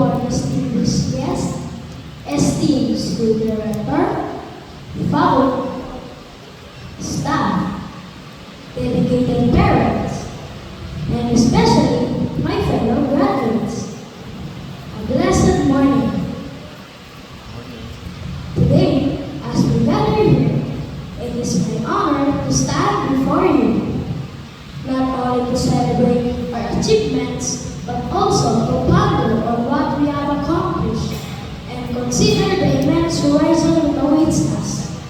our distinguished guest, esteemed school director, faculty, staff, dedicated parents, and especially my fellow graduates. A blessed morning. Today, as we gather here, it is my honor to stand before you, not only to celebrate our achievements, but also to ponder on what we have accomplished and consider the immense horizon that awaits us.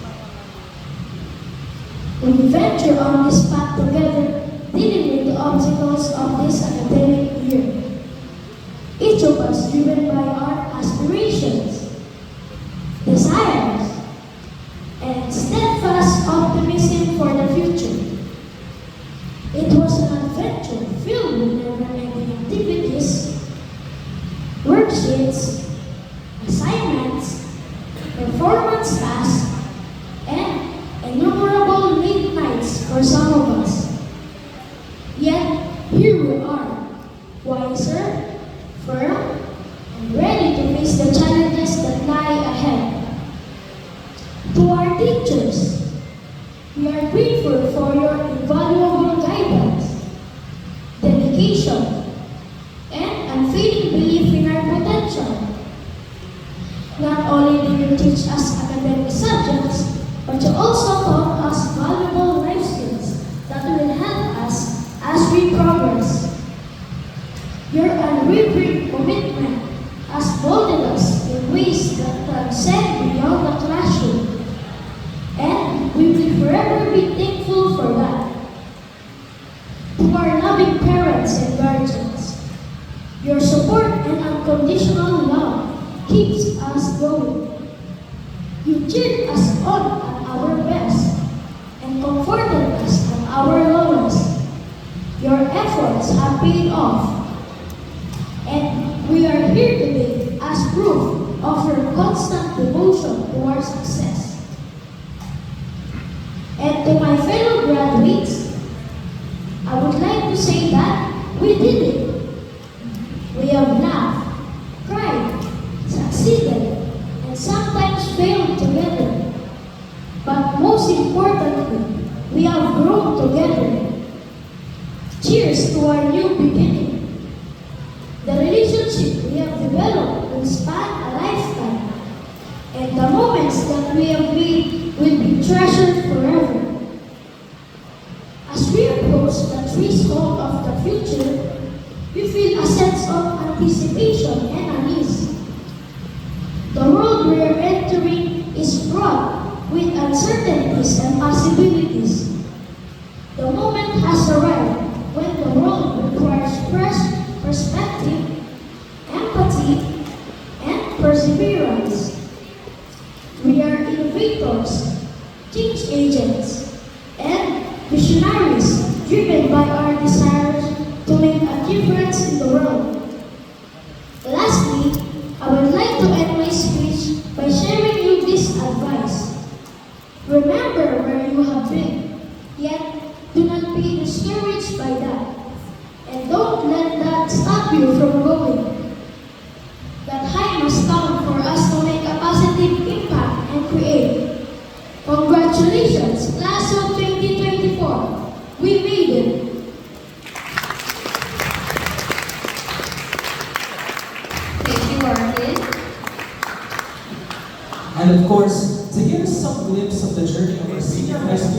We venture on this path together, dealing with the obstacles of this academic year. Each of us driven by our aspirations, desires, and steadfast optimism for the future. It was an adventure filled with never-ending activities, worksheets, assignments, performance tasks, and innumerable late nights for some of us. Yet, here we are, wiser, firm, and ready to face the challenges that lie ahead. To our teachers, we are grateful for your invaluable guidance, dedication, and unfailing belief in our potential. Not only did you teach us academic subjects, but you also taught us valuable life skills that will help us as we progress. Your unwavering commitment has molded us in ways that transcend beyond the classroom, and we will forever be thankful for that. To our loving parents and guardians, your support and unconditional love keeps us going. You cheered us on at our best and comforted us at our lowest. Your efforts have paid off, and we are here today as proof of your constant devotion to our success. And to my fellow graduates, I would like to say that we did it. We have laughed, cried, succeeded, and sometimes failed together. But most importantly, we have grown together. Cheers to our new beginning. The relationship we have developed will span a lifetime, and the moments that we have made will be treasured forever. As we approach the threshold of the future, we feel a sense of anticipation and unease. The world we are entering is fraught with uncertainties and possibilities. The moment has arrived when the world requires fresh perspective, empathy, and perseverance. We are innovators, change agents, and visionaries driven by our desires to make a difference in the world. Lastly, I would like to end my speech by sharing you this advice. Remember where you have been, yet do not be discouraged by that. And don't let that stop you from going. That high must come for us to make a positive impact and create. Congratulations, Class of 2024. We made it. Thank you, Arvin. And of course, to give us some glimpse of the journey of our senior high school